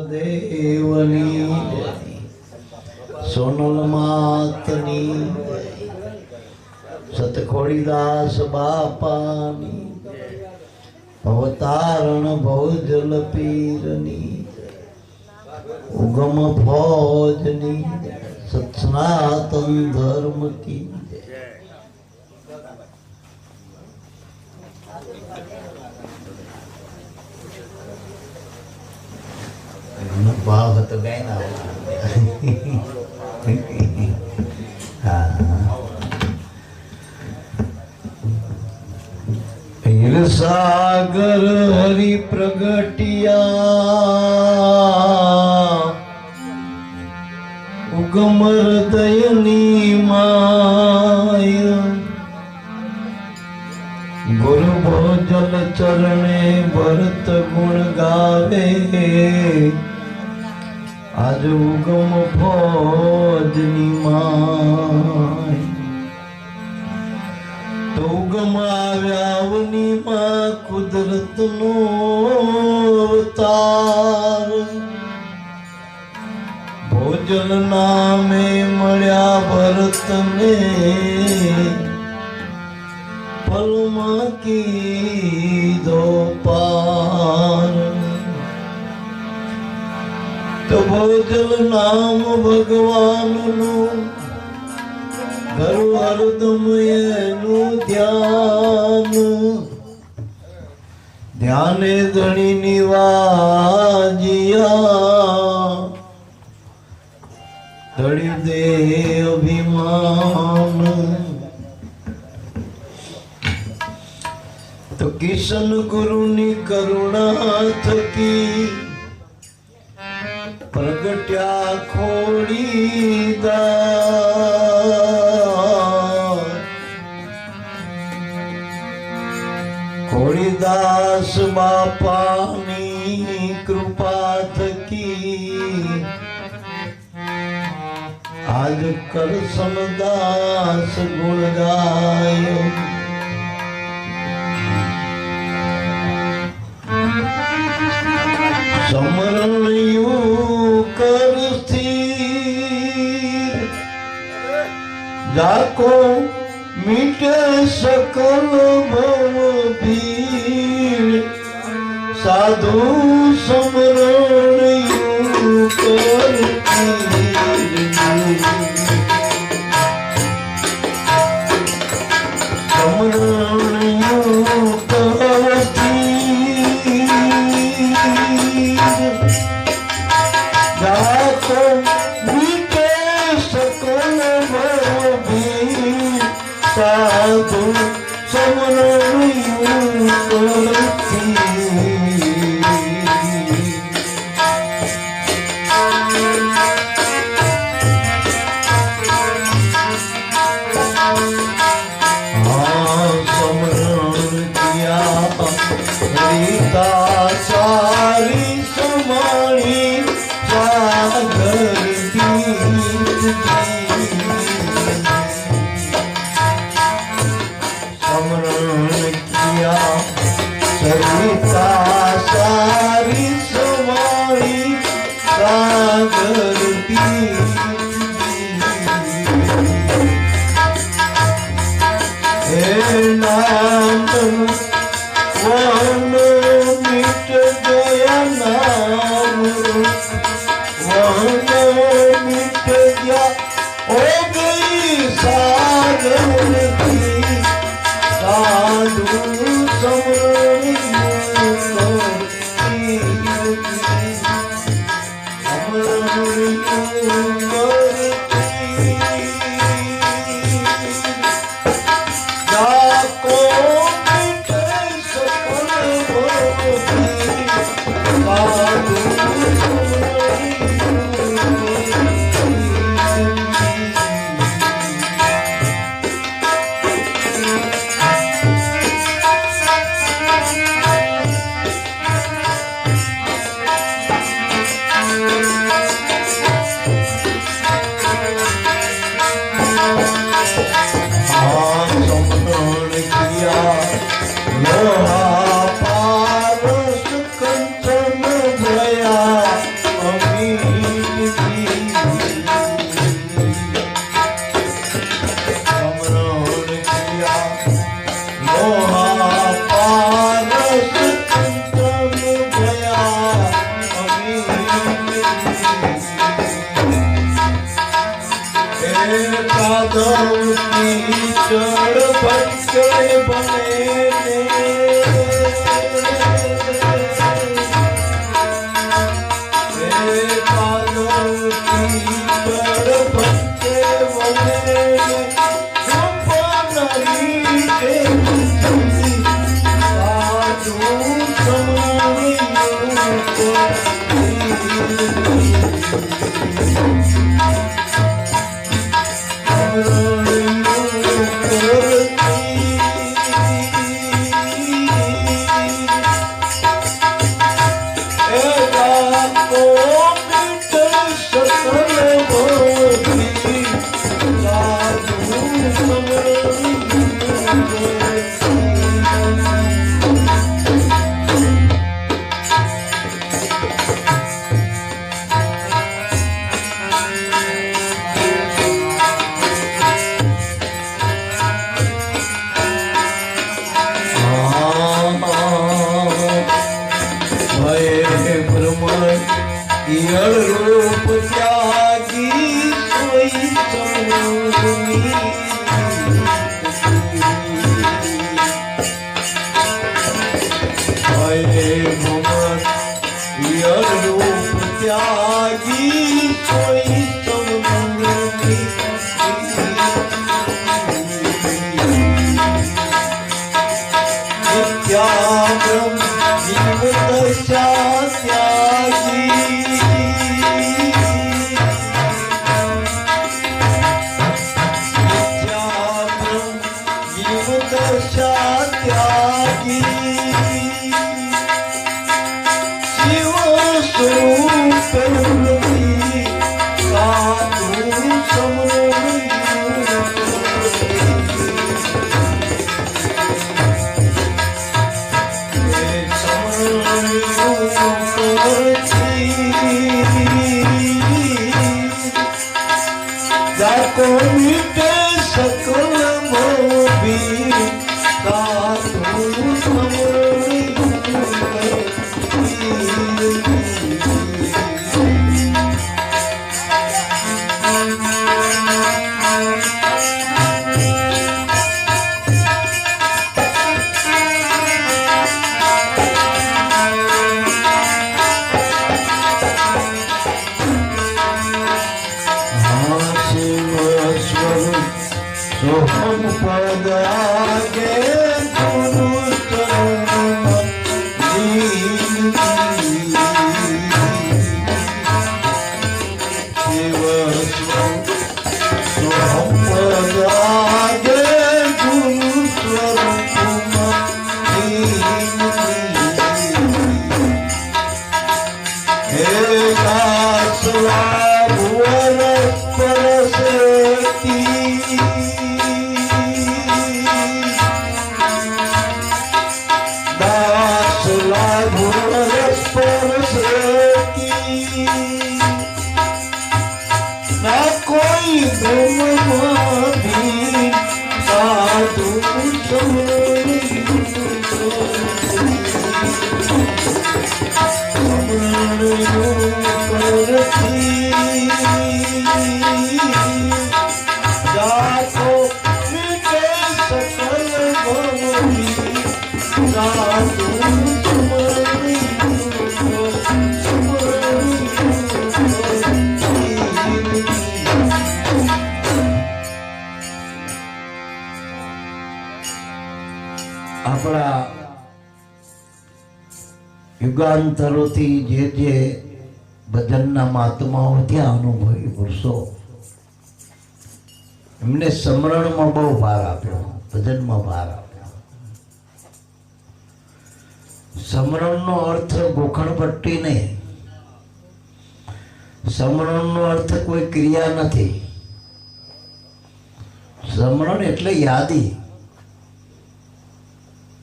દેવની સોનલ માતની સતખોડીદાસ બાપાની અવતારણ ભોજલ પીરની ઉગમ ફોજની સત્સનાતન ધર્મ કી ભાવ હતો ગાય ના હીર સાગર હરિ પ્રગટિયા ઉગમ હૃદયની માય ગુરુ ભોજલ ચરણે ભરત ગુણ ગાવે આજ ઉગમ ફોજની માય તો ઉગમ આવ્યાવની માં કુદરતનો અવતાર ભોજલ નામે મળ્યા ભરતને પલમાં કીધો પાર તો ભોજલ નામ ભગવાનનું ઘર હરદમ એનું ધ્યાન ધ્યાને ધણી નિવાજિયા ધણી દે અભિમાન તો કિશન ગુરુની કરુણા થકી પ્રગટ્યા ખોડીદાસ બાપાની કૃપા થકી આજ કરસમદાસ ગુણ ગાય સમરણ કર સ્થિર જાકો મીટે સકલ ભવ ભીડ સાધુ સમરણ કર સાધુ સમરણ કિયા રીતા સારી સમાણી સાગર સરિતા સારી સમાણી સાગર હે નામ વન મિટ ગયા નામ વન મિટ ગયા ઓ ગઈ સાગર સાધુ कीचड़ भटके बने रूप त्यागी सोई समूनी रूप त्यागी सोई समूनी त्यागम जीव दशा त्यागी त्यागी शिव स्वरूप साधु जाको मिटे सकल मोबी सोहम पद आगे गुरु चरण शिव सोहम पद आगे गुरु चरण हे दासवा भुवन परसेती ना कोई ब्रह्मादि साधु जाको मिटे सकल भोगी साधु આપણા યુગાંતરોથી જે ભજનના મહાત્માઓ ત્યાં અનુભવી પુરુષો એમને સમરણમાં બહુ ભાર આપ્યો, ભજનમાં ભાર આપ્યો. સમરણનો અર્થ ગોખણપટ્ટી નહીં. સમરણનો અર્થ કોઈ ક્રિયા નથી. સમરણ એટલે યાદી,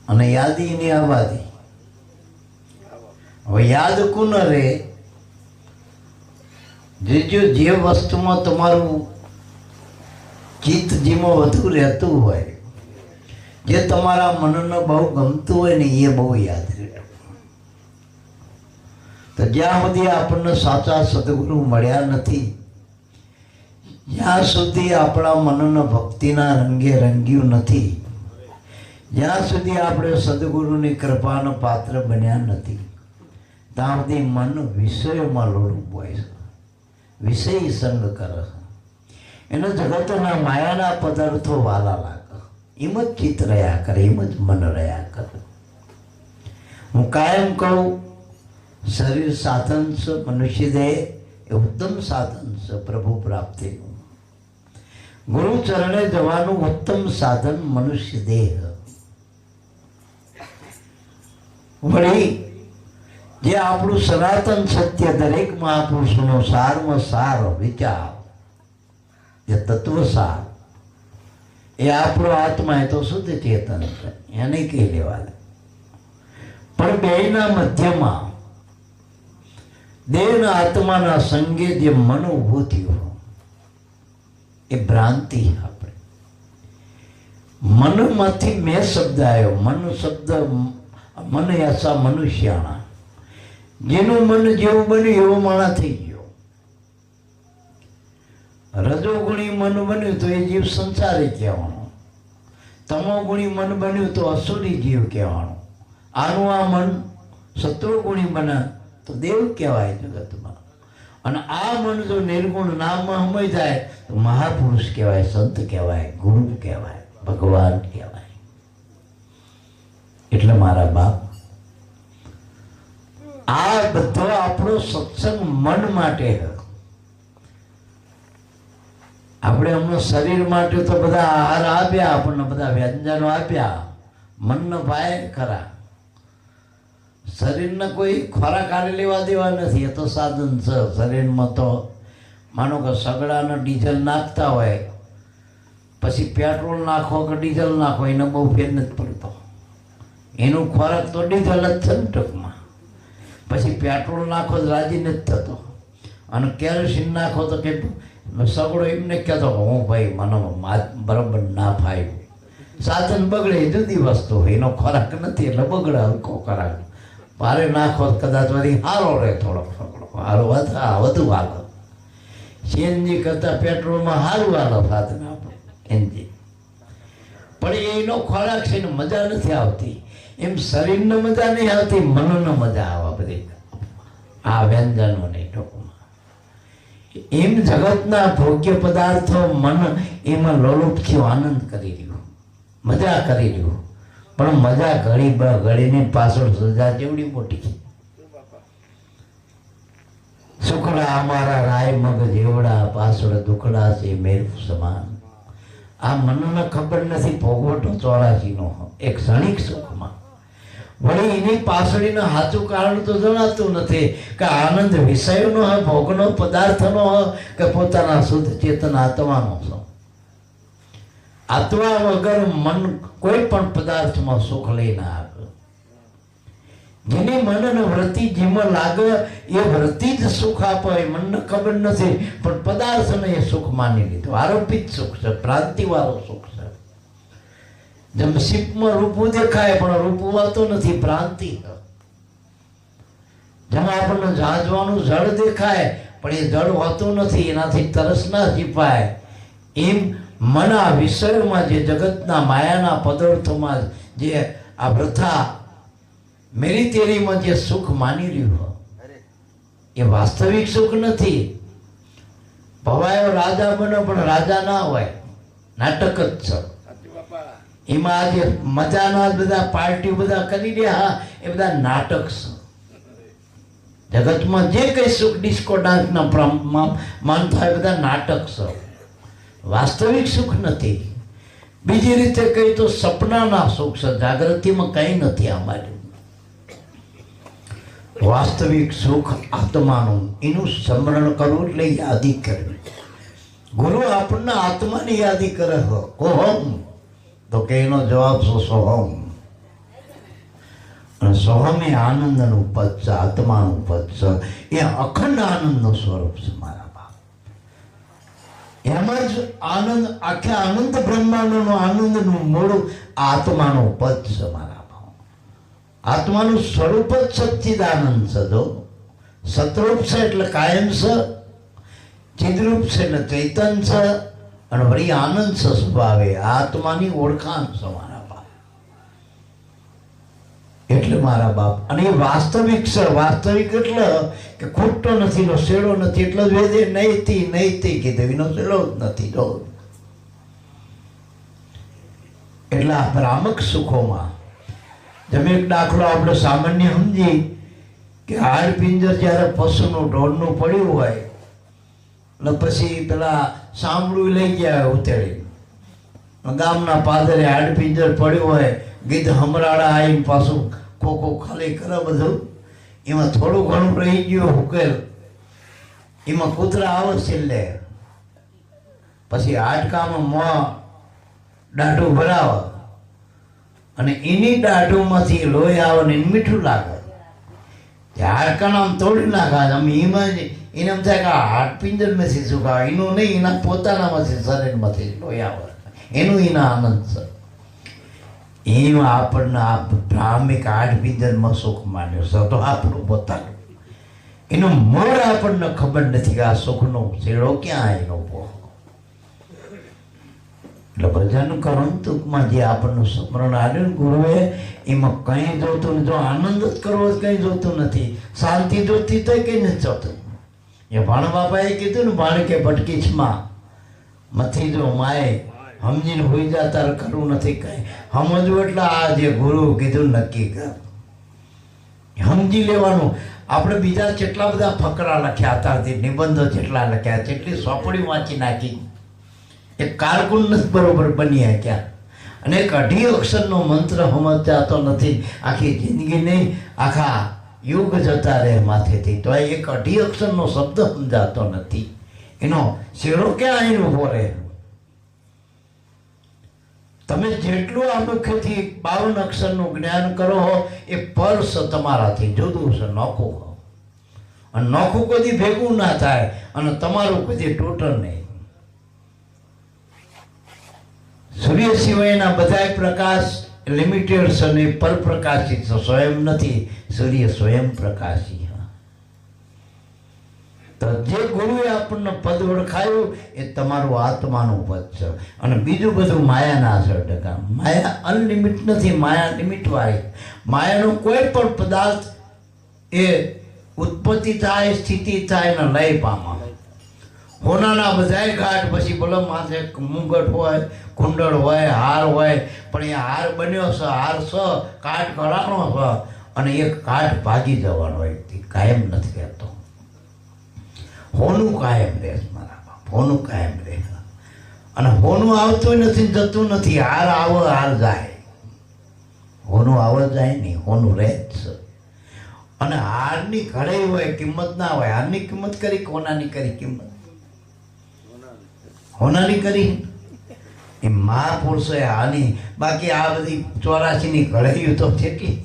અને યાદીની આબાદી. હવે યાદ કોણ રહે? જે વસ્તુમાં તમારું ચિત્ત જેમાં વધુ રહેતું હોય, જે તમારા મનને બહુ ગમતું હોય ને એ બહુ યાદ રહે. તો જ્યાં સુધી આપણને સાચા સદગુરુ મળ્યા નથી જ્યાં સુધી આપણા મનને ભક્તિના રંગે રંગ્યું નથી, જ્યાં સુધી આપણે સદગુરુની કૃપાનો પાત્ર બન્યા નથી, ત્યાં સુધી મન વિષયોમાં લોલુપ હોય છે, વિષય સંગ કરે છે, એને જગતના માયાના પદાર્થો વાલા લાગે, એમ જ ચિત્ત રહ્યા કરે, એમ જ મન રહ્યા કરે. હું કાયમ કહું, શરીર સાધન છે, મનુષ્ય દેહ એ ઉત્તમ સાધન છે પ્રભુ પ્રાપ્તિનું. ગુરુ ચરણે જવાનું ઉત્તમ સાધન મનુષ્ય દેહ. વળી જે આપણું સનાતન સત્ય, દરેક મહાપુરુષનો સારમાં સાર વિચાર, જે તત્વસાર, એ આપણો આત્મા, એ તો શુદ્ધ ચેતન છે, એને કહી લેવા. પણ બેયના મધ્યમાં દેહના આત્માના સંગે જે મન ઊભું થયું એ ભ્રાંતિ. આપણે મનમાંથી મેં શબ્દ આવ્યો, મન શબ્દ, મન યસા મનુષ્યાણા, જેનું મન જેવું બન્યું એવો માણા થઈ ગયો. રજોગુણી મન બન્યું તો એ જીવ સંસારી કહેવાનો, તમોગુણી મન બન્યું તો અસુરી જીવ કહેવાનો. આનું આ મન સત્વગુણી બને તો દેવ કહેવાય જગતમાં, અને આ મન જો નિર્ગુણ નામમાં સમય જાય તો મહાપુરુષ કહેવાય, સંત કહેવાય, ગુરુ કહેવાય, ભગવાન કહેવાય. એટલે મારા બાપ, આ બધો આપણો સત્સંગ મન માટે. આપણે હમણાં શરીર માટે તો બધા આહાર આપ્યા, આપણને બધા વ્યંજનો આપ્યા, મનનો ભાય ખરા. શરીરને કોઈ ખોરાક આને લેવા દેવા નથી, એ તો સાધન છે. શરીરમાં તો માનો કે સગડાને ડીઝલ નાખતા હોય, પછી પેટ્રોલ નાખો કે ડીઝલ નાખો, એને બહુ ફેર નથી પડતો. એનું ખોરાક તો ડીઝલ જ છે ને ટૂંકમાં. પછી પેટ્રોલ નાખો તો રાજી નથી થતો, અને કેરોસીન નાખો તો કે સગડો એમને કહેતો હું ભાઈ મને બરાબર ના ફાય. સાધન બગડે એ જુદી વસ્તુ હોય, એનો ખોરાક નથી એટલે બગડે હલકો ખોરાક. ભારે નાખો કદાચ વળી સારો રહે, થોડો સગડો સારો વધુ હાલો. સીએનજી કરતાં પેટ્રોલમાં સારું હાલો સાધન આપણે એનજી. પણ એનો ખોરાક છે ને મજા નથી આવતી. એમ શરીરને મજા નહીં આવતી, મનને મજા આવે બધી આ વ્યંજનોની ટોકમાં. એમ જગતના ભોગ્ય પદાર્થો મન એમાં લોલુપ થયો, આનંદ કરી રહ્યું, મજા કરી રહ્યું. પણ મજા ઘડીની પાછળ સજા જેવડી મોટી છે. સુખડા અમારા રાય મગ જેવડા, પાછળ દુખડા છે મેરુ સમાન. આ મનને ખબર નથી ભોગવટો 84નો એક ક્ષણિક સુખમાં. વળી એની પાછળીનું સાચું કારણ તો જણાતું નથી કે આનંદ વિષયનો હોય, ભોગનો પદાર્થનો હોય, કે પોતાના શુદ્ધ ચેતન આત્માનો છે. આત્મા વગર મન કોઈ પણ પદાર્થમાં સુખ લઈને આવે. જેની મનને વૃત્તિ જેમાં લાગે એ વૃત્તિ જ સુખ આપે, એ મનને ખબર નથી, પણ પદાર્થને એ સુખ માની લીધું. આરોપિત સુખ છે, ભ્રાંતિવાળો સુખ છે. જેમ શીપમાં રૂપું દેખાય પણ રૂપું આવતું નથી, ભ્રાંતિ. જેમ આપણને ઝાંઝવાનું જળ દેખાય પણ એ જળ હોતું નથી, એનાથી તરસ ના છીપાય. એમ મન આ વિષયોમાં, જે જગતના માયાના પદાર્થોમાં જે આ વૃથા મેરી તેરીમાં જે સુખ માની રહ્યું એ વાસ્તવિક સુખ નથી. ભવાયો રાજા બને પણ રાજા ના હોય, નાટક જ છે. એમાં આજે મજાના બધા પાર્ટી બધા કરી રહ્યા, એ બધા નાટક છે. જગતમાં જે કઈ સુખ ડિસ્કો ડાન્સના માન થાય બધા નાટક છે, વાસ્તવિક સુખ નથી. બીજી રીતે કહી તો સપનાના સુખ છે, જાગૃતિમાં કંઈ નથી. અમારે વાસ્તવિક સુખ આત્માનું, એનું સ્મરણ કરવું એટલે યાદી કરવી. ગુરુ આપણને આત્માની યાદી કરે છે, કોહમ તો કે એનો જવાબ છે સોહમ. અને સોહમ એ આનંદનું પદ છે, આત્માનું પદ છે, એ અખંડ આનંદનું સ્વરૂપ છે મારા બાપ. એમાં જ આનંદ, આખા આનંદ બ્રહ્માંડનો આનંદનું મૂળ આત્માનું પદ છે મારા બાપ. આત્માનું સ્વરૂપ જ સચ્ચિદાનંદ છે. જો સતરૂપ છે એટલે કાયમ છે. ચિદ્રૂપ છે એટલે ચૈતન છે અને વળી આનંદ છે સ્વભાવે. આત્માની ઓળખાણ છે મારા બાપ. એટલે મારા બાપ અને એ વાસ્તવિક છે. વાસ્તવિક એટલે કે ખોટો નથી, નો શેડો નથી. એટલે જ વેદે નૈતી નૈતી કીધું, એનો શેડો જ નથી. જો એટલે આ ભ્રામક સુખોમાં તમે એક દાખલો આપણે સામાન્ય સમજી કે હાડ પિંજર જ્યારે પશુનું ઢોરનું પડ્યું હોય એટલે પછી પેલા સાંભળું લઈ ગયા ઉતેડી, ગામના પાદરે હાડ પિંજર પડ્યું હોય, ગીધ હમરાડા આવીને પાછું ખોખો ખાલી કરે બધું, એમાં થોડું ઘણું રહી ગયું ઉકેલ, એમાં કૂતરા આવે છેલ્લે, પછી હાડકામાં મોં દાઢું ભરાવે અને એની દાઢુમાંથી લોહી આવે ને મીઠું લાગે. હાડકાને આમ તોડી નાખે. આમ એમાં જ એને એમ થાય કે આ હાડપિંજરમાંથી શું ખાવે, એનું નહીં, એના પોતાનામાંથી શરીરમાંથી લોહી આવે, એનું એના આનંદ છે. એમાં આપણને આ ભ્રામિક હાડપિંજરમાં સુખ માન્યો છે તો આપણું પોતાનું, એનો મોર આપણને ખબર નથી કે આ સુખનો છેડો ક્યાં એનો ઉભો. એટલે પ્રજાનું કરણ ટૂંકમાં જે આપણનું સ્મરણ આવ્યું ગુરુએ એમાં કંઈ જોતું નથી. જો આનંદ જ કરવો કંઈ જોતું નથી, શાંતિ જોતી તો કંઈ નથી જોતું. એ ભાણ બાપાએ કીધું ને, ભાણ કે ભટકીચમાં મથી જો માએ સમજીને હોઈ જા તારે કરવું નથી કંઈ. સમજવું એટલે આ જે ગુરુ કીધું નક્કી કર, સમજી લેવાનું. આપણે બીજા કેટલા બધા ફકરા લખ્યા હતા, નિબંધો જેટલા લખ્યા, જેટલી સોંપડી વાંચી નાખી, એક કારકુન નથી બરોબર બની ક્યાં. અને એક 2.5 અક્ષરનો મંત્ર સમજતા તો નથી, આખી જિંદગી નહીં આખા યુગ જતા રહે માથેથી, તો એક 2.5 અક્ષરનો શબ્દ સમજાતો નથી. એનો શેડો ક્યાં આવીને ઉભો રહે. તમે જેટલું આ મુખ્યથી 52 અક્ષરનું જ્ઞાન કરો હો એ પર્સ તમારાથી જુદું છે, નોખું હો. અને નોખું કદી ભેગું ના થાય અને તમારું કદી તૂટે નહીં. સૂર્ય સિવાયના બધા પ્રકાશ લિમિટેડ છે ને પરપ્રકાશિત છે, સ્વયં નથી. સૂર્ય સ્વયં પ્રકાશી. તો જે ગુરુએ આપણને પદ ઓળખાયું એ તમારું આત્માનું પદ છે. અને બીજું બધું માયાના છે ટકા. માયા અનલિમિટ નથી, માયા લિમિટ વાળી. માયાનો કોઈ પણ પદાર્થ એ ઉત્પત્તિ થાય, સ્થિતિ થાય ને લય પામે. હોનાના બધાય ઘાટ પછી બોલો માથે મુંગટ હોય, કુંડળ હોય, હાર હોય, પણ એ હાર બન્યો છે, હાર છે, કાટ કરાનો છે અને એક કાટ ભાગી જવાનો હોય, કાયમ નથી રહેતો. હોનું કાયમ રહે મારા બાપ, હોનું કાયમ રહે. અને હોનું આવતું નથી, જતું નથી. હાર આવો હાર જાય, હોનું આવો જાય નહીં, હોનું રહે જ છે. અને હારની ઘડાઈ હોય કિંમત ના હોય. હારની કિંમત કરી, હોનાની કરી કિંમત, હોનાની કરી એ મહાપુરુષોએ હાની. બાકી આ બધી 84ની ઘડાઈઓ તો કેટલી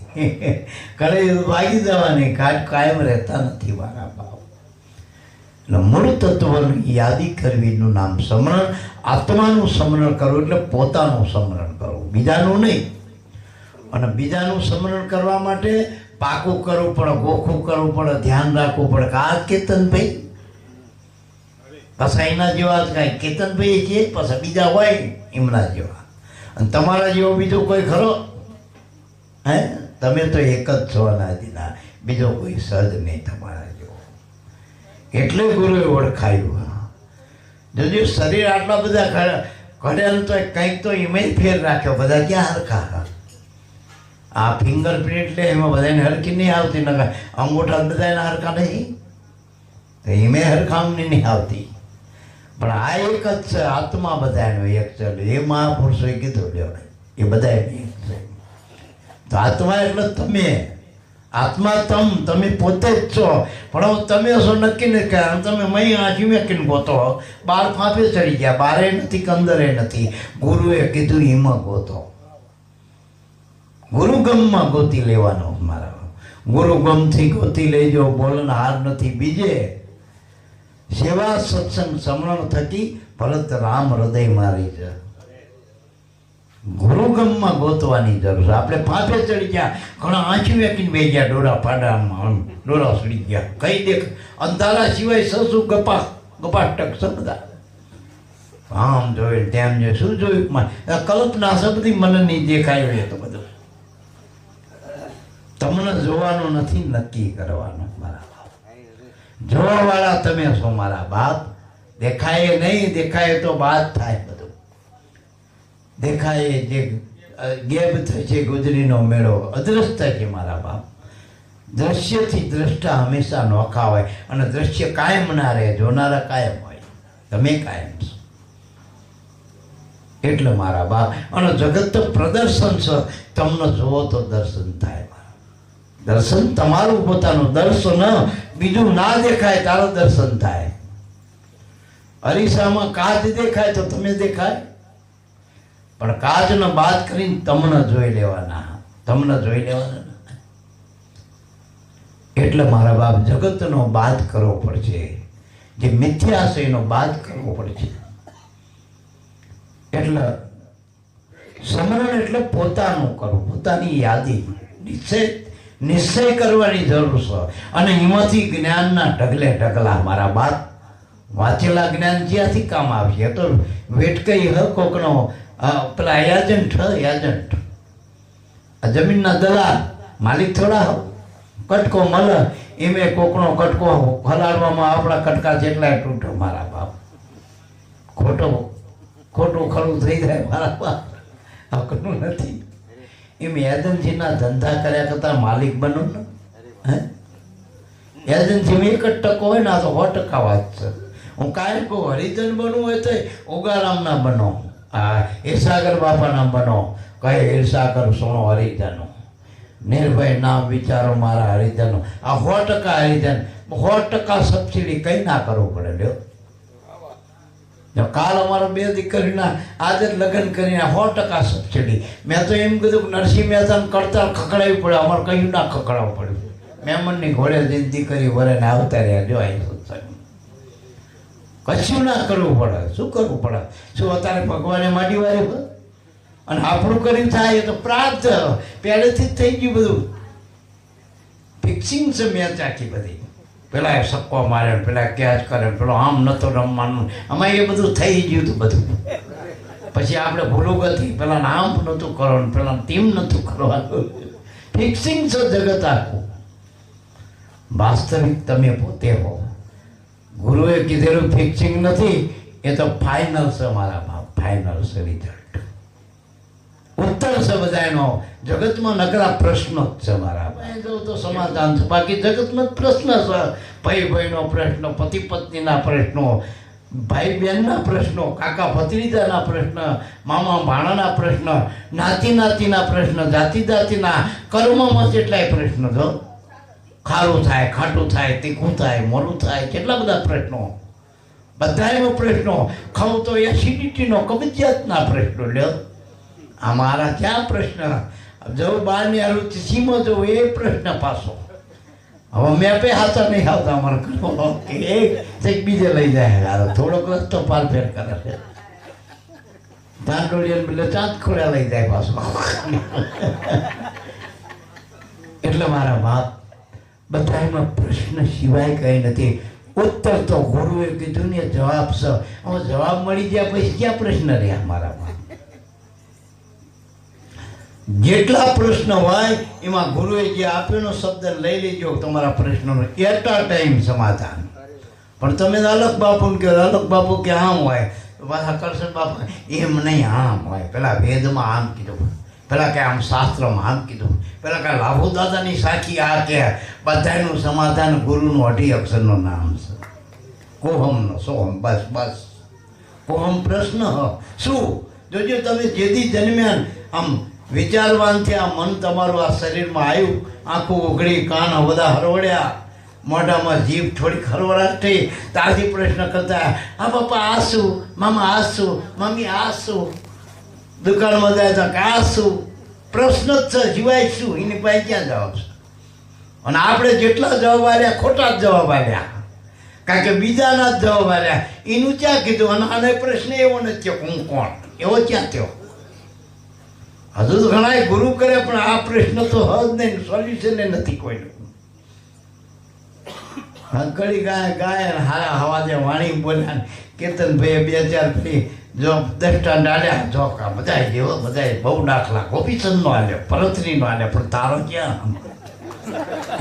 ઘડાઈઓ ભાગી જવાની, કાટ કાયમ રહેતા નથી મારા બાપ. એટલે મૂળ તત્વની યાદી કરવીનું નામ સ્મરણ. આત્માનું સ્મરણ કરવું એટલે પોતાનું સ્મરણ કરવું, બીજાનું નહીં. અને બીજાનું સ્મરણ કરવા માટે પાકું કરવું પડે, ગોખું કરવું પડે, ધ્યાન રાખવું પડે કે આ કેતનભાઈ પાછા એના જેવા જ કાંઈ કેતનભાઈ છે, પાછા બીજા હોય એમના જેવા. અને તમારા જેવો બીજો કોઈ ખરો? હે, તમે તો એક જ છો અનાદિના, બીજો કોઈ સજ નહીં તમારા જેવો. એટલે ગુરુએ ઓળખાયું. જો શરીર આટલા બધા ઘડ્યા તો કંઈક તો એમાં ફેર રાખ્યો. બધા ક્યાં હરખા? આ ફિંગરપ્રિન્ટ લે એમાં બધાને હરખી નહીં આવતી, નકર અંગૂઠા બધાને હરખા નહીં, તો એમાં હરખામણી નહીં આવતી. પણ આ એક જ છે, આત્મા બધાનો એક છે. એ મહાપુરુષોએ કીધું લેવડે એ બધા એક છે. તો આત્મા એટલે તમે, આત્મા તમે પોતે જ છો. પણ હવે તમે છો નક્કી નથી કર્યા. તમે મહી આંચી મેકીને ગોતો, બહાર ફાંફે ચડી ગયા, બારે નથી કે અંદરે નથી. ગુરુએ કીધું એમાં ગોતો, ગુરુગમમાં ગોતી લેવાનો. મારા ગુરુગમથી ગોતી લેજો, બોલનહાર નથી બીજે. સેવા સત્સંગ સમરણ થકી ભરત રામ હૃદય મારી છે. ગુરુગમમાં ગોતવાની જરૂર છે. આપણે ફાંફે ચડી ગયા, ઘણા આંચી વેકીને બે ગયા, ડોરા પાડામાં ડોરા સડી ગયા. કઈ દેખ અંધારા સિવાય સસુ ગપા ગપાટક છે બધા. આમ જોયું તેમ જોયું, શું જોયું? કલ્પના છે બધી, મને નહીં દેખાયું એ તો બધું. તમને જોવાનું નથી, નક્કી કરવાનું મારા બાપ. જોવા વાળા તમે છો મારા બાપ. દેખાય નહીં, દેખાય તો બાદ થાય બધું. દેખાય જે ગેબ થશે ગુજરીનો મેળો, અદ્રષ્ટ છે મારા બાપ. દ્રશ્યથી દ્રષ્ટા હંમેશા નોખા હોય, અને દ્રશ્ય કાયમ ના રહે, જોનારા કાયમ હોય. તમે કાયમ છો એટલે મારા બાપ. અને જગત તો પ્રદર્શન છે, તમને જોવો તો દર્શન થાય. દર્શન તમારું પોતાનું દર્શન, બીજું ના દેખાય તારો દર્શન થાય. અરીસામાં કાચ દેખાય તો તમે દેખાય, પણ કાચનો બાદ કરીને તમને જોઈ લેવાના, તમને જોઈ લેવાના. એટલે મારા બાપ જગતનો બાદ કરવો પડશે, જે મિથ્યા છે એનો બાદ કરવો પડશે. એટલે સ્મરણ એટલે પોતાનું કરવું, પોતાની યાદી નિશ્ચય કરવાની જરૂર છે. અને એમાંથી જ્ઞાનના ઢગલે ઢગલા મારા બાપ. વાંચેલા જ્ઞાન જ્યાંથી કામ આવશે. તો વેટકઈ હ કોકનો પેલા એજન્ટ એજન્ટ, જમીનના દલાલ, માલિક થોડા હો. કટકો મળે એમે કોકનો કટકો હલાડવામાં આપણા કટકા જેટલાય તૂટો મારા બાપ. ખોટું ખરું થઈ જાય મારા બાપ. હકનું નથી. એમ એજન્સીના ધંધા કર્યા કરતા માલિક બનો ને. હે, એજન્સીમાં 1% હોય ને, આ તો 100% વાત છે. હું કાંઈ કહું, હરિજન બનવું હોય તો ઓગારામના બનો, ઈર્ષાગર બાપાના બનો. કહે ઈર્ષાગર સોનો હરિજનો, નિર્ભય નામ વિચારો મારા હરિજનો. આ 100% હરિજન, 100% સબસિડી કઈ ના કરવું પડે. લ્યો, જો કાલ અમારો 2 દીકરીના આજે લગ્ન કરીને 100% સબસિડી. મેં તો એમ કીધું કે નરસિંહ મહેતાને કરતા ખકડાવી પડે, અમારે કયું ના ખકડાવવું પડ્યું. મહેમાનની ઘોડે જઈને દીકરી વરેને આવતા રહ્યા. જો અહીં કશું ના કરવું પડે. શું કરવું પડે? શું અત્યારે ભગવાને માડી વાર્યું? અને આપણું કર્યું થાય એ તો પ્રાપ્ત પહેલેથી જ થઈ ગયું બધું. ફિક્સિંગ છે મેચ આખી બધી. પેલા એ સક્કો મારે, પેલા કેચ કરે, પેલો આમ નતો રમવાનું, આમાં એ બધું થઈ ગયું હતું બધું. પછી આપણે ભૂલું ગતી, પેલા આમ નહોતું કરવાનું, પેલા ટીમ નહોતું કરવાનું. ફિક્સિંગ છે જગત આખું. વાસ્તવિક તમે પોતે હો. ગુરુએ કીધેલું ફિક્સિંગ નથી, એ તો ફાઇનલ છે મારા બાપ. ફાઇનલ છે રિઝલ્ટ. ઉત્તર છે બધાનો. જગતમાં નકરા પ્રશ્નો જ છે મારા બાપ. તો સમાધાન છે, બાકી જગતમાં પ્રશ્ન છે. ભાઈ ભાઈનો પ્રશ્ન, પતિ પત્નીના પ્રશ્નો, ભાઈ બહેનના પ્રશ્નો, કાકા ભત્રીજાના પ્રશ્ન, મામા ભાણાના પ્રશ્ન, નાતી નાતીના પ્રશ્ન, જાતિ જાતિના, કર્મમાં કેટલાય પ્રશ્ન જો. ખારું થાય, ખાટું થાય, તીખું થાય, મોડું થાય, કેટલા બધા પ્રશ્નો. બધાનો પ્રશ્નો. ખાવું તો એસિડિટીનો, કબજિયાતના પ્રશ્નો. લ્યો, આ મારા ક્યાં પ્રશ્ન? જવું બહારની હારું સીમો જવું એ પ્રશ્ન પાછો. હવે મેં પે હાથા નહીં આવતા અમારે કરવો એક બીજે લઈ જાય. હારો થોડોક રસ્તો પાર ફેર કરે છે. દાંડોળિયા પેલે ચાંદ ખોળ્યા લઈ જાય પાછો. એટલે મારા બાપ, બધામાં પ્રશ્ન સિવાય કંઈ નથી. ઉત્તર તો ગુરુએ કીધું ને જવાબ છે. હવે જવાબ મળી ગયા પછી ક્યાં પ્રશ્ન રહ્યા મારા બાપ? જેટલા પ્રશ્ન હોય એમાં ગુરુએ જે આપ્યો શબ્દ લઈ લેજો તમારા પ્રશ્નોનો એટ અ ટાઈમ સમાધાન. પણ તમે અલગ બાપુને કહો, અલગ બાપુ કે આમ હોય, પાછા કરશન બાપુ એમ નહીં આમ હોય. પેલા વેદમાં આમ કીધું, પેલા કે આમ શાસ્ત્રમાં આમ કીધું, પેલા કે લાભુ દાદાની સાખી આ કે. બધાનું સમાધાન ગુરુનું 28 અક્ષરનું નામ છે. કોહમનો સોહમ, બસ બસ. કોહમ પ્રશ્ન શું? જોજો તમે જેથી જન્મ્યા આમ વિચારવાન થયા, મન તમારું આ શરીરમાં આવ્યું, આંખું ઉઘડી, કાન બધા હરવડ્યા, મોઢામાં જીભ થોડીક હરવરાટ થઈ, ત્યારથી પ્રશ્ન કરતા, હા પપ્પા આ શું, મામા આ શું, મમ્મી આ શું, દુકાનમાં જાય તો કે આ શું. પ્રશ્ન જ છે, સિવાય શું? એની પાસે ક્યાં જવાબ છે? અને આપણે જેટલા જવાબ આવ્યા ખોટા જ જવાબ આવ્યા, કારણ કે બીજાના જ જવાબ આવ્યા. એનું ક્યાં કીધું? અને આનો પ્રશ્ન એવો નથી થયો હું કોણ, એવો ક્યાં થયો? હજુ તો ઘણા ગુરુ કરે, પણ આ પ્રશ્ન તો હજ નહીં, સોલ્યુશન નથી કોઈનું. ઘડી ગાય ગાય હારા હવા જે વાણી બોલ્યા કીર્તનભાઈ 2000 જો 10 ડાલ્યા જોકા બધાય જેવો બધાય બહુ દાખલા ગોપીચંદનો હાલ્યો પરથરીનો હાલ્યો પણ તારો ક્યાં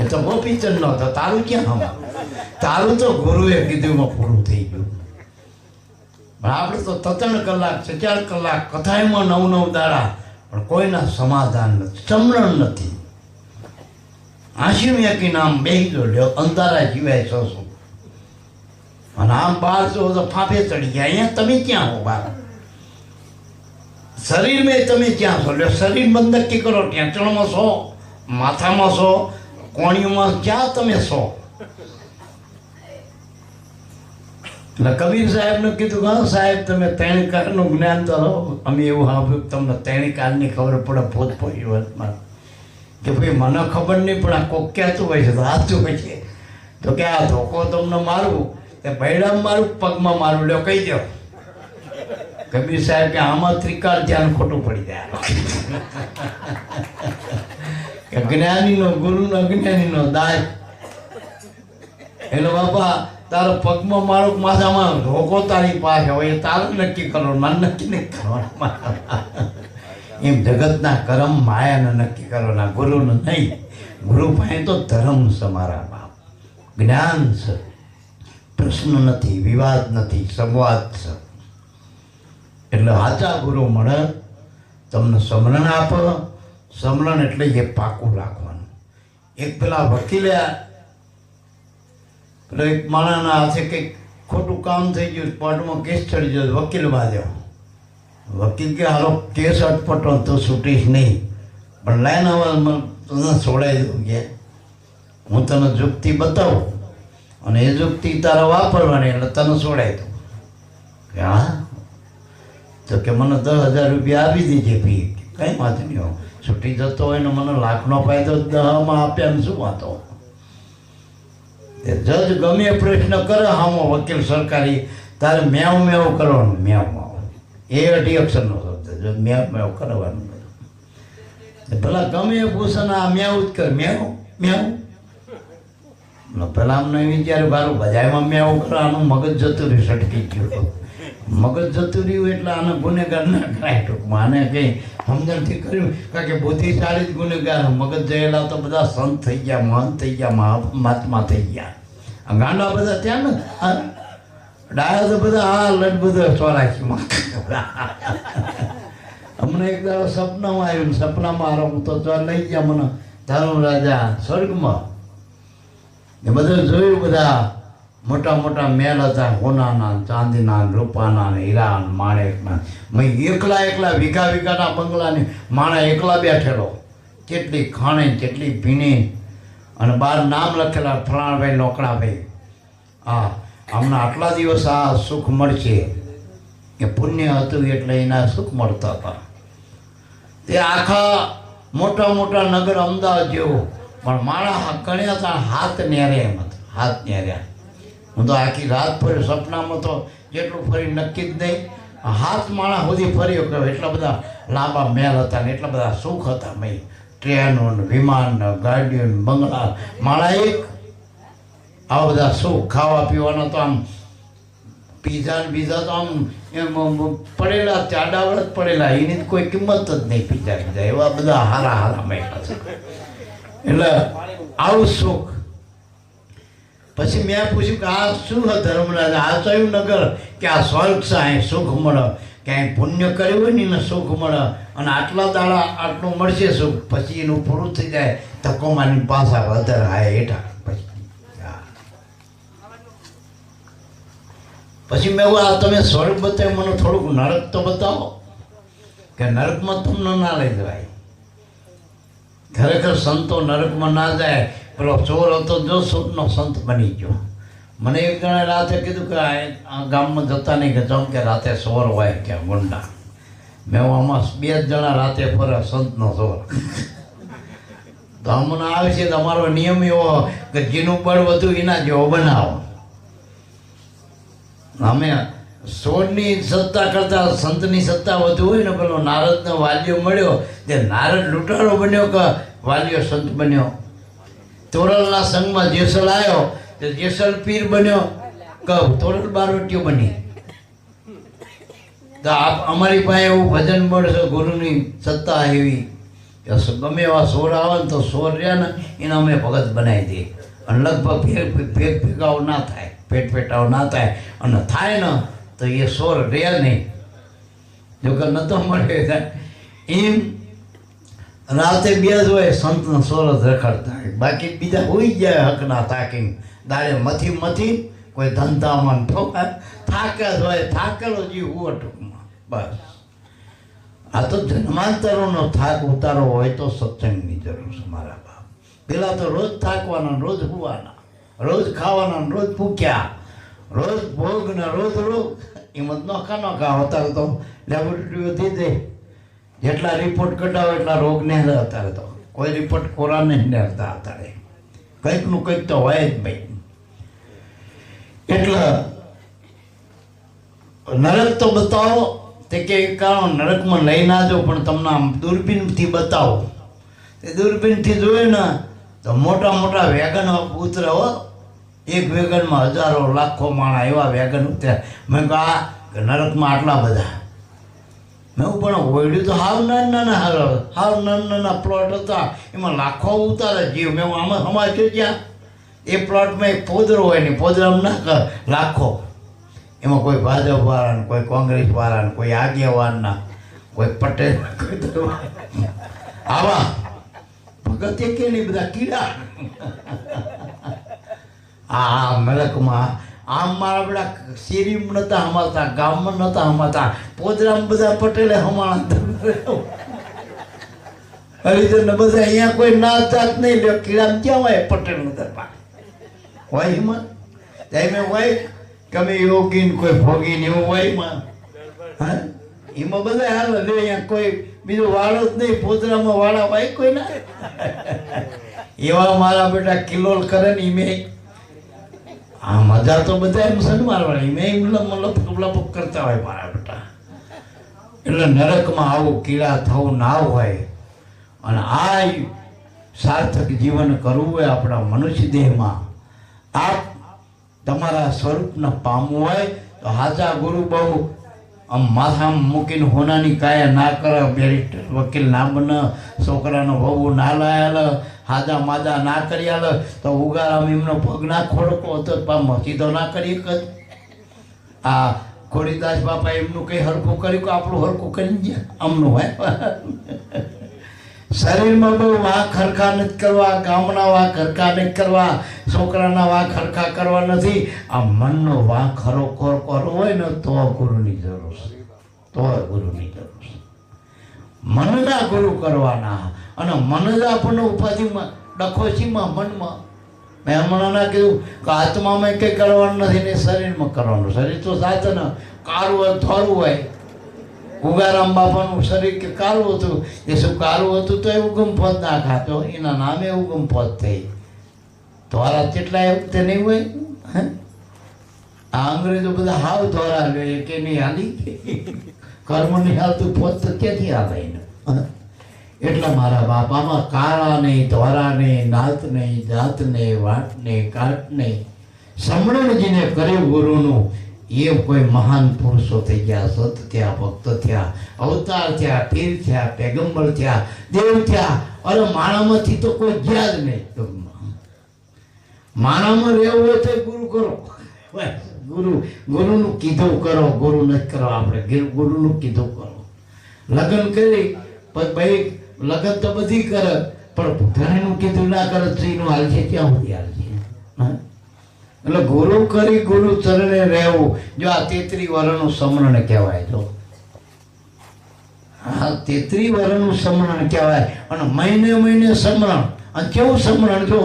એ તો ગોપીચંદનો હતો તારું ક્યાં હમ તારું તો ગુરુએ કીધું પૂરું થઈ ગયું પણ આપણે તો 3 કલાક 4 કલાક કથામાં 9 દાડા પણ કોઈના સમાધાન નથી સમરણ નથી આશી યાકી નામ બેહી લ્યો અંધારા જીવાય છો શું અને આમ બહાર જો તો ફાફે ચડી ગયા અહીંયા તમે ક્યાં હો બહાર શરીર મેં તમે ક્યાં છો લ્યો શરીર બંધ નક્કી કરો ટેંચણમાં છો માથામાં છો કોણીઓમાં ક્યાં તમે છો એટલે કબીર સાહેબને કીધું હા સાહેબ તમે 3 કાળનું જ્ઞાન તો રહો અમે એવું સાંભળ્યું તમને 3 કાળની ખબર પડે ભૂતપોરી વાતમાં કે ભાઈ મને ખબર નહીં પણ આ કોક કહેતું હોય છે તો સાચું હોય છે તો કે આ ધોકો તમને મારું તે ભૈડામાં મારું પગમાં મારું લ્યો કહી દો કબીર સાહેબ કે આમાં ત્રિકાળ ધ્યાન ખોટું પડી જાય કે જ્ઞાનીનો ગુરુનો અજ્ઞાનીનો દાય એટલે બાપા તારો પગમાં મારું માથામાં ધોકો તારી પાસે હોય એ તારું નક્કી કરો મને નક્કી નહીં કરવાનું એમ જગતના કર્મ માયાને નક્કી કરવાના ગુરુને નહીં ગુરુ પાસે તો ધર્મ છે મારા બાપ જ્ઞાન છે પ્રશ્ન નથી વિવાદ નથી સંવાદ છે એટલે સાચા ગુરુ મળે તમને સમરણ આપે સમરણ એટલે એ પાકું રાખવાનું એક પેલા વકીલે પેલો એક માણાના હાથે કંઈક ખોટું કામ થઈ ગયું કોર્ટમાં કેસ ચડી ગયો વકીલ બાંધ્યો વકીલ કે હાલો કેસ અટપટો તો છૂટીશ નહીં પણ લાઈન હવે તને છોડાઈ દઉં કે હું તને જુક્તિ બતાવું અને એ જુક્તિ તારા વાપરવાની એટલે તને છોડાઈ દઉં કે હા તો કે મને 10,000 રૂપિયા આપી દીજે ફી કંઈ વાત નહીં છૂટી જતો હોય ને મને લાખનો ફાયદો 10માં આપ્યા શું વાતો જજ ગમે પ્રશ્ન કરે હામો વકીલ સરકારી તારે મેવ મેવ કરવાનું મેવ એ 2 અક્ષરનો શબ્દ જો મેવ મેવ કરવાનું પેલા ગમે એ પૂછે ને આ મેવ જ કર મેવ મેવ પેલા અમને વિચાર્યું બારું બજારમાં મેવ કરવાનું મગજ જતું રહ્યું સટકી ગયું મગજ જતું રહ્યું એટલે આને ગુનેગાર ના કરાય ટૂંકમાં આને કંઈ સમજણથી કર્યું કારણ કે બુદ્ધિશાળી જ ગુનેગાર મગજ જયેલા તો બધા સંત થઈ ગયા મહંત થઈ ગયા મહાત્મા થઈ ગયા આ ગાંડા બધા ત્યાં ને ડાયા તો બધા આ લટ બધા ચોરાશીમાં અમને એક દાડો સપનામાં આવ્યું સપનામાં હારો હું તો લઈ ગયા મને ધર્મ રાજા સ્વર્ગમાં એ બધા જોયું બધા મોટા મોટા મહેલ હતા સોનાના ચાંદીના રૂપાના હીરા માણેકના એકલા વીઘાના બંગલાની માણસ એકલા બેઠેલો કેટલી ખાણે કેટલી ભીણી અને બહાર નામ લખેલા ફલાણાભાઈ લોકડાભાઈ હા હમણાં આટલા દિવસ આ સુખ મળશે એ પુણ્ય હતું એટલે એના સુખ મળતા હતા તે આખા મોટા મોટા નગર અમદાવાદ જેવું પણ માણસ ગણ્યા હતા હાથ નેર્યા એમ હતા હાથ નેર્યા હું તો આખી રાત ફર્યો સપનામાં તો જેટલું ફરી નક્કી જ નહીં હાથ માણસ સુધી ફર્યો ગયો એટલા બધા લાંબા મહેલ હતા ને એટલા બધા સુખ હતા મેં ટ્રેનો ને વિમાન ને ગાડીઓ ને બંગલા માણા એક આવા બધા સુખ ખાવા પીવાના તો આમ પીઝા ને બીજા તો આમ એમ પડેલા ચાડાવડ જ પડેલા એની કોઈ કિંમત જ નહીં પીઝા એવા બધા હારા મહેલા છે એટલે આવું સુખ પછી મેં પૂછ્યું કે આ શું ધર્મરાજ આ કયું નગર કે આ સ્વર્ગ છે અહીં સુખ મળે ક્યાંય પુણ્ય કર્યું હોય ને એને સુખ મળે અને આટલા દાડા આટલું મળશે સુખ પછી એનું પૂરું થઈ જાય તકોમાની પાછા વધારે હાય હેઠા પછી મેં આ તમે સ્વર્ગ બતાવ્યું મને થોડુંક નરક તો બતાવો કે નરકમાં તમને ના લઈ જવાય ખરેખર સંતો નરકમાં ના જાય પેલો ચોર હતો જો સુખનો સંત બની ગયો મને એક જણે રાતે કીધું કે આ ગામમાં જતા નહીં કે જેમ કે રાતે ચોર હોય કે ગુંડા મેં આમાં 2 જણા રાતે ફરે સંતનો ચોર તો અમને આવે છે તમારો નિયમ એવો કે જેનું બળ વધુ એના જેવો બનાવો અમે સોળની સત્તા કરતા સંતની સત્તા વધુ હોય ને પેલો નારદનો વાલ્યો મળ્યો તે નારદ લૂંટારો બન્યો કે વાલ્યો સંત બન્યો તોરલના સંઘમાં જેસલ આવ્યો તો જેસલ પીર બન્યો કબ તોરલ બારોટિયો બની. તો અમારી પાસે એવું ભજન મળશે ગુરુની સત્તા એવી કે ગમે એવા સોર આવે ને તો સોર રહ્યા ને એને અમે ભગત બનાવી દઈએ અને લગભગ ફેર ફેગાવ ના થાય, પેટ પેટાવ ના થાય, અને થાય ને તો એ સોર રહ્યા નહીં. જો કે નતો મળે એમ રાતે બે જ હોય સંતનો સોર જ રખડતા હોય, બાકી બીજા હોઈ જાય હકના થાકીને દાડે મથી કોઈ ધંધામાં થાકે જ હોય, થાકેલો જીવ હુવો ટૂંકમાં. બસ આ તો જન્માંતરોનો થાક ઉતારો હોય તો સત્સંગની જરૂર છે મારા બાપ. પેલા તો રોજ થાકવાના, રોજ હુવાના, રોજ ખાવાના, રોજ ભૂખ્યા, રોજ ભોગ ને રોજ રોગ. એમાં નોખા અત્યારે તો લેબોરેટરીઓ થઈ જાય, જેટલા રિપોર્ટ કઢાવો એટલા રોગ ને અત્યારે તો કોઈ રિપોર્ટ કોરા નહીં નેરતા. અત્યારે કંઈકનું કંઈક તો હોય જ ભાઈ. એટલે નરક તો બતાવો તે કે કારણ નરકમાં લઈ ના જાઓ, પણ તમને આમ દૂરબીનથી બતાવો. તે દૂરબીનથી જોયે ને તો મોટા મોટા વેગન ઉતરે હો. એક વેગનમાં હજારો લાખો માણા એવા વેગન ઉતર્યા. મેં કહું આ નરકમાં આટલા બધા. મેં પણ હોયડ્યું તો હાવ નાના પ્લોટ હતા, એમાં લાખો ઉતારે જીવ. મેં આમાં સમાજ જ્યાં એ પ્લોટમાં એક પોદરો હોય ને પોદરામાં ના લાખો, એમાં કોઈ ભાજપ વાળા, કોઈ કોંગ્રેસ વાળા, કોઈ આગેવાનના, કોઈ પટેલ, કોઈ આવા ભગત કે નહીં, બધા કીડા. આ નરકમાં આમ મારા બધા શેરીમાં નતા હમાતા, ગામમાં નતા હમાતા, પોદરામાં બધા પટેલે હમાણા. હરિજન બધા અહીંયા કોઈ નાત જાત નહીં લે. કીડામાં ક્યાં હોય પટેલ નું દરબાર હોય? એમાં એમાં હોય ગમે યોગીન કોઈ ભોગીન એવું હોય એમાં. હા, એમાં બધા હાલ લે. અહીંયા કોઈ બીજું વાળો જ નહીં, પોદરામાં વાળા હોય કોઈ ના. એવા મારા બેટા કિલોલ કરે ને મેં આ મજા તો બધા એમ સન મારવાળી, મેં લપ કરતા હોય મારા બેટા. એટલે નરકમાં આવું કીડા થવું ના હોય. અને આ સાર્થક જીવન કરવું હોય આપણા મનુષ્ય દેહમાં, આપ તમારા સ્વરૂપને પામવું હોય તો હાજા ગુરુ બહુ આમ માથામાં મૂકીને હોનાની કાયા ના કરે, બેરિસ્ટર વકીલ ના બને, છોકરાનો બહુ ના લાયેલ, હાજા માજા ના કરી આલે તો ઉગારામ એમનો પગ ના ખોડકો હતો પામ સીધો ના કરી જ. આ ખોડીદાસ બાપા એમનું કંઈ હરખું કર્યું કે આપણું હરખું કરી ગયા આમનું હોય. શરીરમાં બહુ વાંક હરખા નથી કરવા, ગામના વાંક હરખા નથી કરવા, છોકરાના વાંક હરખા કરવા નથી. આ મનનો વાંક ખરો કરવો હોય ને તો ગુરુની જરૂર છે, તો ગુરુની જરૂર છે. મનના ગુરુ કરવાના. અને મન જ આપણને ઉપાધિમાં ડખોશીમાં મનમાં. મેં હમણાં ના કીધું કે આત્મામાં કંઈ કરવાનું નથી ને શરીરમાં કરવાનું. શરીર તો સાધન કાળું હોય થોડું હોય. ઉગારામ બાપાનું શરીર કે કાળું હતું, એ શું કાળું હતું તો એ ઉગમ પદ ના ખાતો, એના નામે ઉગમ પદ થઈ. ધોરા કેટલા એ વખતે નહીં હોય. આ અંગ્રેજો બધા હાવ ધોરા લે કે નહીં હાલી કર્મ નહીં હાલતું પદ તો ક્યાંથી આવે એને. એટલા મારા બાપામાં કાળા નહીં, ધોરા નહીં, નાત નહીં, જાત નહીં, વાટ નહીં, કાટ નહીં. સમરણ જેને કર્યું ગુરુનું એ કોઈ મહાન પુરુષો થઈ ગયા, સત થયા, ભક્ત થયા, અવતાર થયા, પીર થયા, પેગમ્બર થયા, દેવ થયા. અરે માણામાંથી તો કોઈ ગયા જ નહીં. માણામાં રહેવું હોય તો ગુરુ કરો. ગુરુનું કીધું કરો, ગુરુ નથી કરો. આપણે ગુરુનું કીધું કરો. લગ્ન કરી ભાઈ લગ્ન તો બધી કરે, પણ ધણીનું કીધું ના કરે સ્ત્રીનું હાલશે ક્યાં સુધી હાલશે? એટલે ગુરુ કરી ગુરુ ચરણે રહેવું. જો આ 33 વર્ષનું સમરણ કહેવાય. જો આ 33 વર્ષનું સમરણ કહેવાય. અને મહિને સમરણ. અને કેવું સમરણ? જો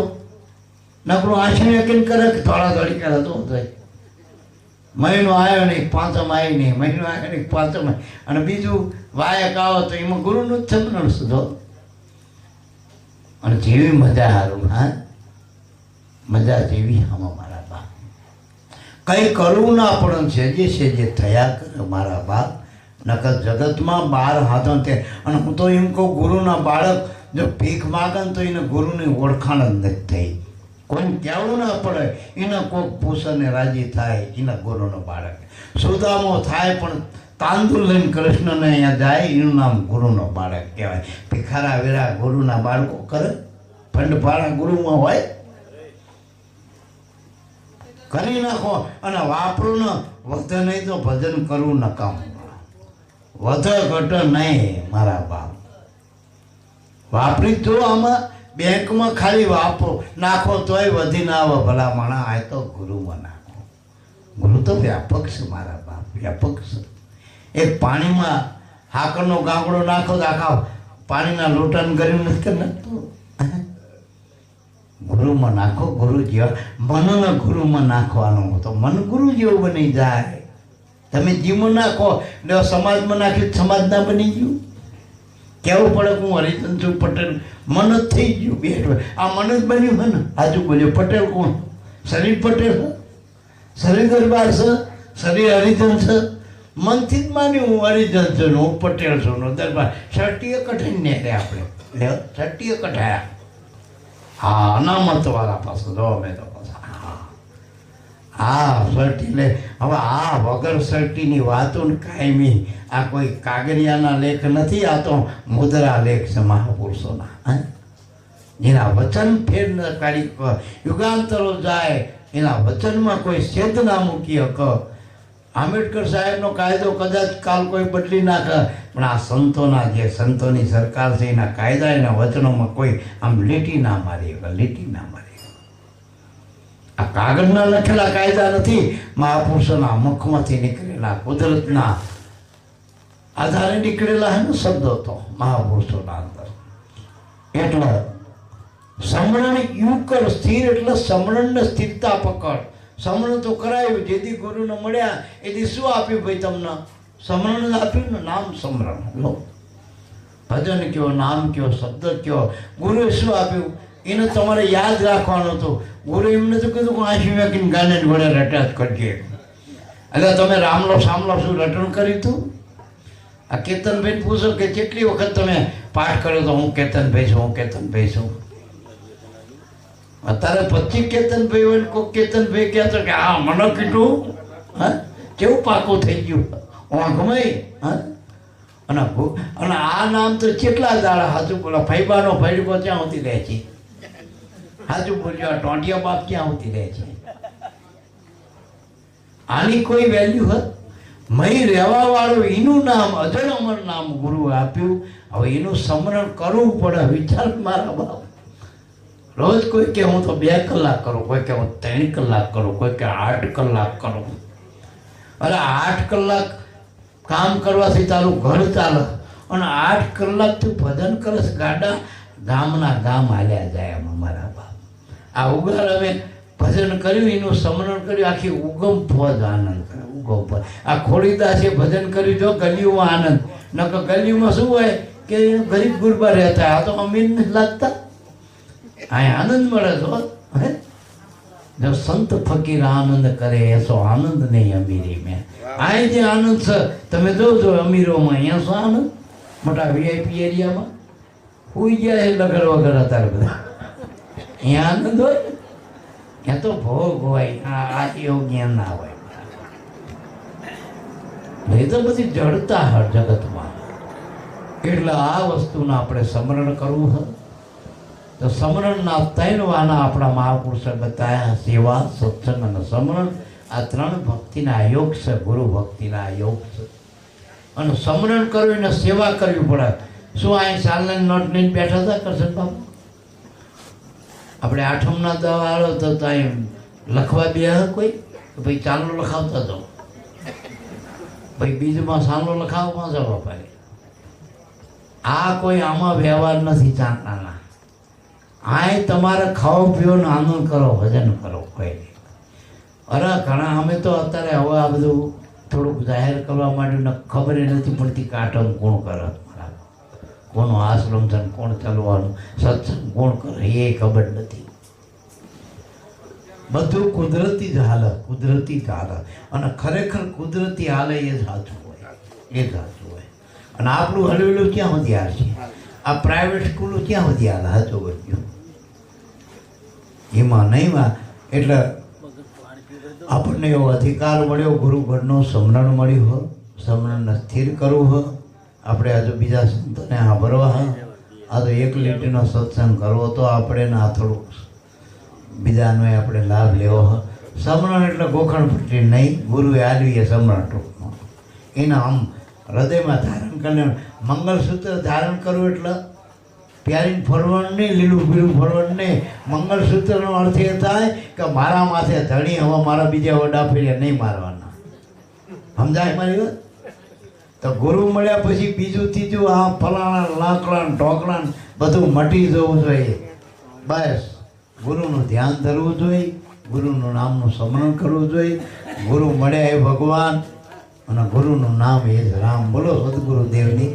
નકરું આશી યકીન કરે કે થોડા થોડી કરે તો થાય. મહિનો આવ્યો નહીં, પાંચમ આવી નહીં, મહિનો આવ્યો નહીં, પાંચમ. અને બીજું વાયક આવો તો એમાં ગુરુનું જ સમરણ સુધો. અને જેવી મજા હારું. હા, મજા જેવી આમાં મારા બાપ. કંઈ કરવું ના પણ છે જે થયા કરે મારા બાપ. નકર જગતમાં 12 હાથો તે. અને હું તો એમ કહું, ગુરુના બાળક જો ભીખ માગે ને તો એને ગુરુની ઓળખાણ જ નથી થઈ. કોઈને કહેવું ના પડે પડે એના કોક પૂછને રાજી થાય એના ગુરુનો બાળક. સુદામો થાય પણ તાંદુલ લઈને કૃષ્ણને અહીંયા જાય એનું નામ ગુરુનો બાળક કહેવાય. ભિખારા વેરા ગુરુના બાળકો કરે, ફંડફાળા ગુરુમાં હોય, કરી નાખો. અને વાપરું ને વધે નહીં તો ભજન કરવું નકામ, વધે ઘટે નહીં મારા બાપ. વાપરી જો આમાં બેંકમાં ખાલી વાપરો નાખો તોય વધી ના આવે ભલા માણા. આ તો ગુરુમાં નાખો. ગુરુ તો વ્યાપક છે મારા બાપ, વ્યાપક છે. એક પાણીમાં હાકરનો ગાંગડો નાખો તો આખા પાણીના લોટાને ગરીબ નથી કરી નાખતો. ગુરુમાં નાખો, ગુરુ જેવા મનને ગુરુમાં નાખવાનું તો મન ગુરુ જેવું બની જાય. તમે જીવમાં નાખો એટલે સમાજમાં નાખ્યું સમાજ ના બની ગયું. કહેવું પડે કે હું હરિચંદ છું, પટેલ મન જ થઈ ગયું. બે આ મન જ બન્યું છે ને. આજુ બોલ્યો પટેલ કોણ? શરીર પટેલ છે, શરીર દરબાર છે, શરીર હરિજન છે. મનથી જ માન્યું હું હરિજન છું, હું પટેલ છું નો દરબાર. છઠ્ઠીએ કઠીને રે આપણે લે છઠ્ઠીએ કઠાયા. હા, અનામત વાળા પાસે જો અમે તો હા સર્ટી લે. હવે આ વગર સર્ટીની વાતો ને કાયમી આ કોઈ કાગરિયાના લેખ નથી, આ તો મુદ્રા લેખ છે મહાપુરુષોના. જેના વચન ફેર ન કાઢી યુગાંતરો જાય એના વચનમાં કોઈ છેદ ના મૂકી હક. આંબેડકર સાહેબનો કાયદો કદાચ કાલ કોઈ બદલી નાખે, પણ આ સંતોના જે સંતોની સરકાર છે એના કાયદા એના વચનોમાં કોઈ આમ લીટી ના મારી, લીટી ના મારી. આ કાગળના લખેલા કાયદા નથી, મહાપુરુષોના મુખમાંથી નીકળેલા કુદરતના આધારે નીકળેલા હે ને શબ્દો તો મહાપુરુષોના અંદર. એટલે સમરણ યુકર સ્થિર એટલે સમરણ ને સ્થિરતા પકડ. સમરણ તો કરાયું, જેથી ગુરુને મળ્યા એથી શું આપ્યું ભાઈ તમને? સમરણ જ આપ્યું ને, નામ સમરણ. લો ભજન કયો, નામ કયો, શબ્દ કયો. ગુરુએ શું આપ્યું એને તમારે યાદ રાખવાનું હતું. ગુરુ એમને તો કીધું કે આંસુ વેકીને ગાને વડે રટ્યા જ કરજે. એટલે તમે રામલો સામલો શું રટણ કર્યું હતું? આ કેતનભાઈ પૂછો કે કેટલી વખત તમે પાઠ કર્યો તો હું કેતનભાઈ છું, હું કેતનભાઈ છું. અત્યારે 25 કેતનભાઈ હોય ને કોઈ કેતનભાઈ કહેતો કે હા મને કીધું. હા, કેવું પાકું થઈ ગયું વાંકમાં. હા, અને આ નામ તો કેટલા દાડા સાચું બોલો. ફૈબાનો ફૈડકો ત્યાં હોતી રહે છે. સાચું બોલ્યો. ટોંટિયા બાપ ક્યાં હોતી રહે છે. આની કોઈ વેલ્યુ હત? મહી રહેવા વાળું એનું નામ અજર અમર નામ ગુરુ આપ્યું. હવે એનું સ્મરણ કરવું પડે. વિચાર મારા બાપ. રોજ કોઈ કે હું તો 2 કલાક કરું, કોઈ કે હું 3 કલાક કરું, કોઈ કે 8 કલાક કરું. અરે 8 કલાક કામ કરવાથી તારું ઘર ચાલે અને 8 કલાક તું ભજન કરસ. ગાડા ગામના ગામ હાલ્યા જાય એમ મારા બાપ. આ ઉગાર હવે ભજન કર્યું, એનું સ્મરણ કર્યું, આખી ઉગમ ફોજ આનંદ કરે. ઉગમ ફોજ આ ખોડીદાસે ભજન કર્યું જો ગલીઓમાં આનંદ. નકર ગલીઓમાં શું હોય કે ગરીબ ગુરબા રહેતા, આ તો અમીર નથી લાગતા. અહીંયા આનંદ મળે તો. જો સંત ફકીર આનંદ કરે એસો આનંદ નહીં અમીરી મેં. અહીં જે આનંદ છે તમે જોજો અમીરોમાં, અહીંયા શું આનંદ? મોટા વીઆઈપી એરિયામાં હોઈ ગયા છે લગર વગર અત્યારે બધા. અહીંયા આનંદ હોય, ત્યાં તો ભોગ હોય. આ એવું જ્ઞાન ના હોય. એ તો બધી જડતા હર જગતમાં. એટલે આ વસ્તુનું આપણે સ્મરણ કરવું હોય તો સ્મરણના 3 વાના આપણા મહાપુરુષે બતાવ્યા: સેવા, સત્સંગ અને સ્મરણ. આ 3 ભક્તિના યોગ છે, ગુરુ ભક્તિના યોગ છે. અને સ્મરણ કરવું એને સેવા કરવી પડે. શું અહીં સાલની નોટ લઈને બેઠા હતા કરશન બાબુ? આપણે 8મના દવા આવ્યો તો અહીં લખવા બે કોઈ ભાઈ ચાલો લખાવતા જાઓ, ભાઈ બીજમાં સાલો લખાવવા જાઓ. ભાઈ આ કોઈ આમાં વ્યવહાર નથી ચાંદના. આ તમારે ખાઓ પીઓ ને આનંદ કરો, ભજન કરો. કોઈ અરે ઘણા અમે તો અત્યારે હવે આ બધું થોડુંક જાહેર કરવા માંડ્યું ને ખબર નથી પડતી કાટન કોણ કરે, કોનો આશ્રમ છે, કોણ ચાલવાનું, સત્સંગ કોણ કરે એ ખબર નથી. બધું કુદરતી જ હાલે, કુદરતી જ હાલે. અને ખરેખર કુદરતી હાલે એ જ સાચું હોય, એ જ સાચું હોય. અને આપણું હલવેલું ક્યાં સુધી હાલશે? આ પ્રાઇવેટ સ્કૂલો ક્યાં સુધી હાલે? સાચું બધું એમાં નહીંમાં એટલે આપણને એવો અધિકાર મળ્યો, ગુરુગણનું સમરણ મળ્યું હો, સમરણને સ્થિર કરવું હો. આપણે હજુ બીજા સંતોને સાંભળવા હા, આ તો એક લીટીનો સત્સંગ કરવો તો આપણે આ થોડુંક બીજાનો આપણે લાભ લેવો હોય. સમરણ એટલે ગોખણ પટ્ટી નહીં, ગુરુએ આલવીએ સમરણ ટૂંકમાં. એના આમ હૃદયમાં ધારણ કરીને મંગલસૂત્ર ધારણ કરવું એટલે પ્યારીને ફરવાનું નહીં, લીલું પીળું ફરવાનું નહીં. મંગલસૂત્રનો અર્થ એ થાય કે મારા માથે ધણી હવે મારા બીજા વડા ફેર્યા નહીં મારવાના. સમજાય મારી વાત? તો ગુરુ મળ્યા પછી બીજું ત્રીજું આ ફલાણા લાકડા ઢોકળા બધું મટી જવું જોઈએ. બસ ગુરુનું ધ્યાન ધરવું જોઈએ, ગુરુનું નામનું સ્મરણ કરવું જોઈએ. ગુરુ મળ્યા એ ભગવાન અને ગુરુનું નામ એ જ રામ. બોલો સદગુરુદેવની